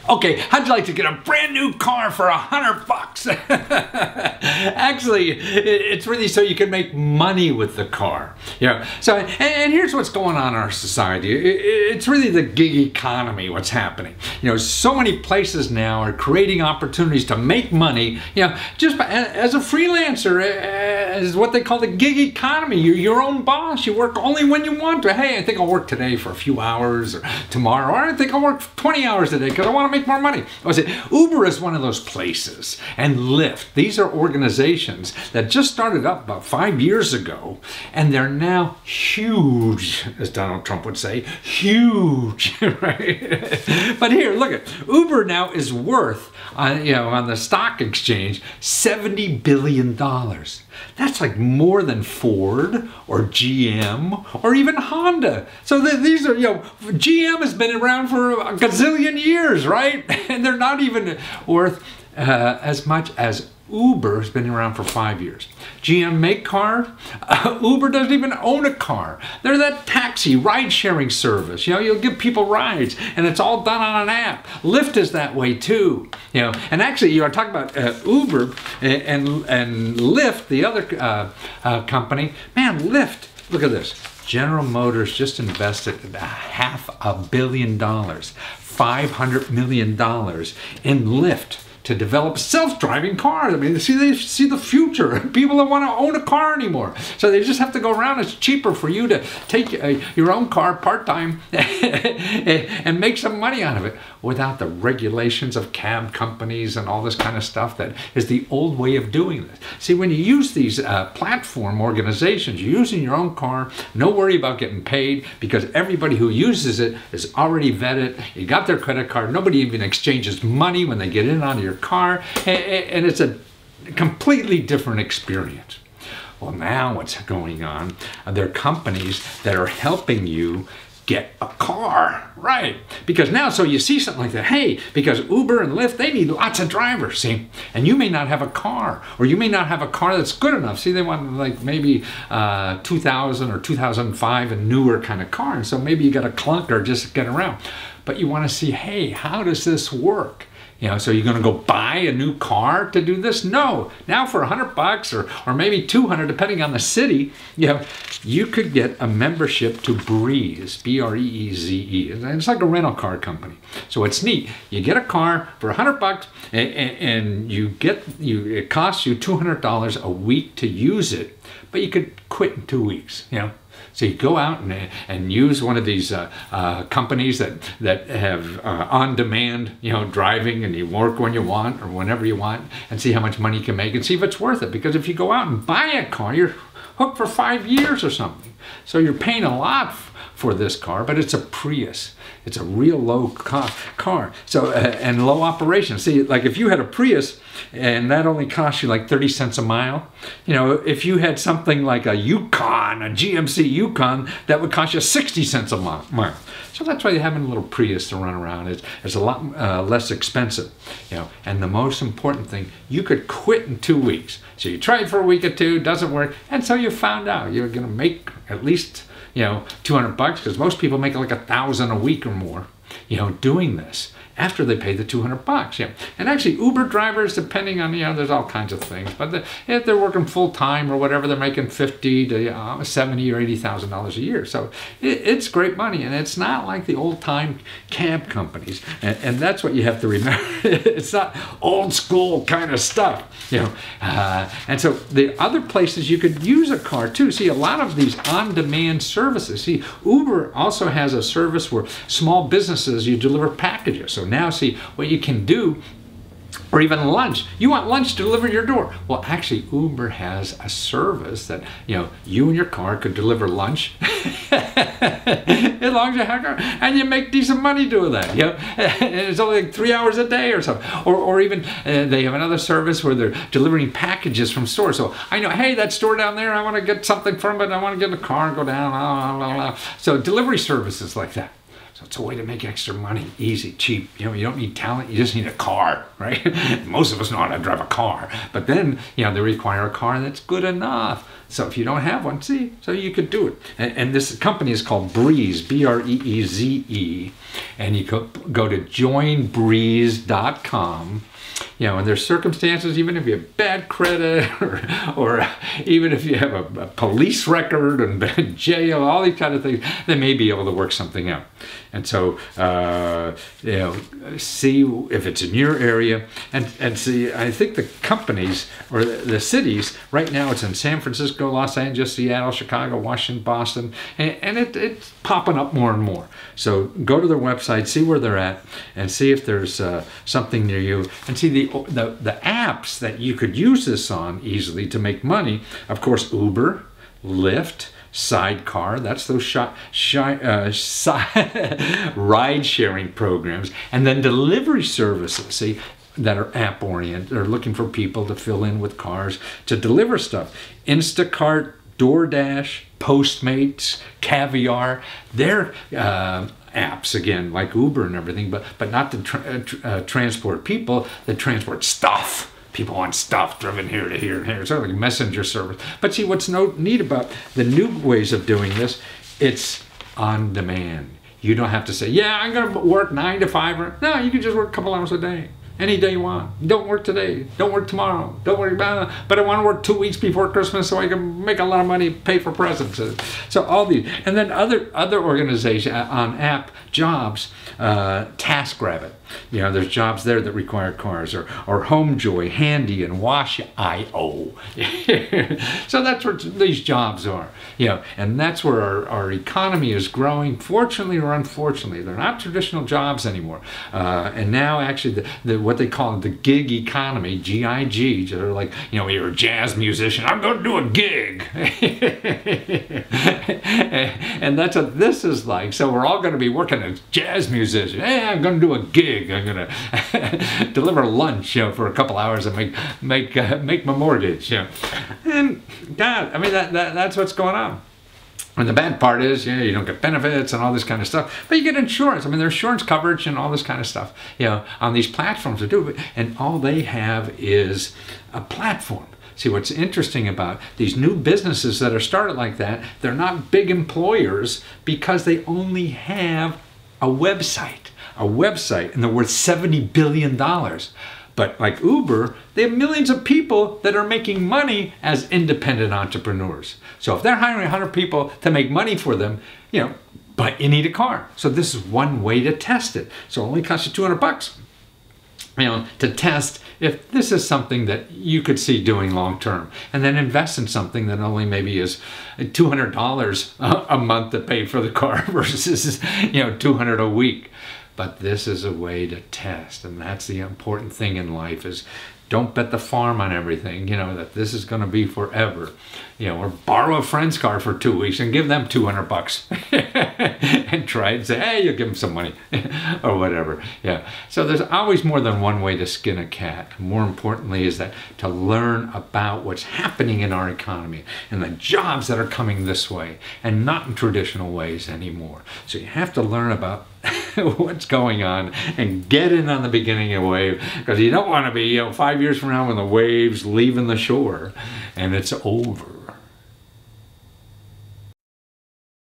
Okay, how'd you like to get a brand new car for $100? Actually, it's really so you can make money with the car. So, and here's what's going on in our society. It's really the gig economy, what's happening. So many places now are creating opportunities to make money, just as a freelancer, as what they call the gig economy. You're your own boss. You work only when you want to. Hey, I think I'll work today for a few hours, or tomorrow, or I think I'll work 20 hours a day because I want to make more money. I say Uber is one of those places, and Lyft. These are organizations that just started up about 5 years ago, and they're now huge, as Donald Trump would say, huge, right? But here, look at Uber now is worth, on the stock exchange, $70 billion. That's like more than Ford or GM or even Honda. So these are, GM has been around for a gazillion years, right? And they're not even worth as much as Uber has been around for 5 years. GM make car. Uber doesn't even own a car. They're that taxi ride-sharing service. You'll give people rides, and it's all done on an app. Lyft is that way too. And actually, you are talking about Uber and Lyft, the other company. Man, Lyft. Look at this. General Motors just invested $500 million, $500 million in Lyft, to develop self-driving cars. I mean, they see the future. People don't want to own a car anymore. So they just have to go around. It's cheaper for you to take your own car part-time and make some money out of it without the regulations of cab companies and all this kind of stuff that is the old way of doing this. See, when you use these platform organizations, you're using your own car, no worry about getting paid because everybody who uses it is already vetted. You got their credit card. Nobody even exchanges money when they get in on your car, and it's a completely different experience. Well, now what's going on? There are companies that are helping you get a car, right? Because now, so you see something like that, hey, because Uber and Lyft, they need lots of drivers, see? And you may not have a car, or you may not have a car that's good enough. See, they want like maybe 2000 or 2005 and newer kind of car, and so maybe you got a clunker just to get around. But you want to see, hey, how does this work? So you're going to go buy a new car to do this? No. Now for $100 or maybe $200, depending on the city, you could get a membership to Breeze, B-R-E-E-Z-E. And it's like a rental car company. So it's neat. You get a car for $100, and it costs you $200 a week to use it, but you could quit in 2 weeks. So you go out and use one of these companies that have on-demand, driving, and you work when you want or whenever you want, and see how much money you can make and see if it's worth it. Because if you go out and buy a car, you're hooked for 5 years or something. So you're paying a lot for this car, but it's a Prius. It's a real low car. So and low operation. See, like if you had a Prius and that only cost you like 30 cents a mile, if you had something like a Yukon, a GMC Yukon, that would cost you 60 cents a mile. So that's why having a little Prius to run around is a lot less expensive. And the most important thing, you could quit in 2 weeks. So you try it for a week or two, doesn't work, and so you found out you're going to make at least $200, because most people make like $1,000 a week or more, doing this after they pay the $200. And actually Uber drivers, depending on, there's all kinds of things, but if they're working full time or whatever, they're making $50,000 to $70,000 or $80,000 a year. So it's great money, and it's not like the old time cab companies. And that's what you have to remember. It's not old school kind of stuff, and so the other places you could use a car too. See, a lot of these on-demand services. See, Uber also has a service where small businesses, you deliver packages. So now, see, what you can do, or even lunch. You want lunch delivered to your door. Well, actually, Uber has a service that, you and your car could deliver lunch as long as you have a car, and you make decent money doing that. And it's only like 3 hours a day or something. Or even they have another service where they're delivering packages from stores. So I know, hey, that store down there, I want to get something from it. I want to get in a car and go down. Blah, blah, blah. So delivery services like that. So it's a way to make extra money, easy, cheap. You don't need talent, you just need a car, right? Most of us know how to drive a car. But then, they require a car that's good enough. So if you don't have one, see, so you could do it. And this company is called Breeze, B-R-E-E-Z-E. And you go to joinbreeze.com. You know, in their circumstances, even if you have bad credit or even if you have a police record and jail, all these kind of things, they may be able to work something out. And so, you know, see if it's in your area and see, I think the companies or the cities, right now it's in San Francisco, Los Angeles, Seattle, Chicago, Washington, Boston, and it's popping up more and more. So go to their website, see where they're at, and see if there's something near you, and see the apps that you could use this on easily to make money. Of course, Uber, Lyft, Sidecar, that's those ride-sharing programs, and then delivery services, see, that are app-oriented. They're looking for people to fill in with cars to deliver stuff. Instacart, DoorDash, Postmates, Caviar, they're apps, again, like Uber and everything, but not to transport people, they transport stuff. People want stuff driven here to here and here. It's sort of like a messenger service. But see, what's neat about the new ways of doing this, it's on demand. You don't have to say, yeah, I'm going to work 9 to 5. No, you can just work a couple hours a day. Any day you want. Don't work today. Don't work tomorrow. Don't work about it. But I want to work 2 weeks before Christmas so I can make a lot of money, pay for presents. So all these. And then other organizations on app jobs, TaskRabbit. You know, there's jobs there that require cars, or HomeJoy, Handy, and Wash.io. So that's what these jobs are. You know, and that's where our economy is growing. Fortunately or unfortunately, they're not traditional jobs anymore. And now actually what they call the gig economy, G-I-G, they're like, you know, you're a jazz musician, I'm going to do a gig. And that's what this is like. So we're all going to be working as jazz musicians. Hey, I'm going to do a gig. I'm going to deliver lunch, you know, for a couple hours and make my mortgage, you know. And God, I mean, that's what's going on. And the bad part is, yeah, you don't get benefits and all this kind of stuff, but you get insurance. I mean, there's insurance coverage and all this kind of stuff, you know, on these platforms to do it. And all they have is a platform. See, what's interesting about these new businesses that are started like that, they're not big employers because they only have a website, and they're worth $70 billion. But like Uber, they have millions of people that are making money as independent entrepreneurs. So if they're hiring 100 people to make money for them, you know, but you need a car. So this is one way to test it. So it only costs you $200, you know, to test if this is something that you could see doing long term, and then invest in something that only maybe is $200 a month to pay for the car versus, you know, $200 a week. But this is a way to test, and that's the important thing in life is don't bet the farm on everything, you know, that this is going to be forever. You know, or borrow a friend's car for 2 weeks and give them $200 and try and say, hey, you'll give them some money or whatever. Yeah. So there's always more than one way to skin a cat. More importantly is that to learn about what's happening in our economy and the jobs that are coming this way and not in traditional ways anymore. So you have to learn about what's going on and get in on the beginning of a wave, because you don't want to be, you know, 5 years from now when the wave's leaving the shore and it's over.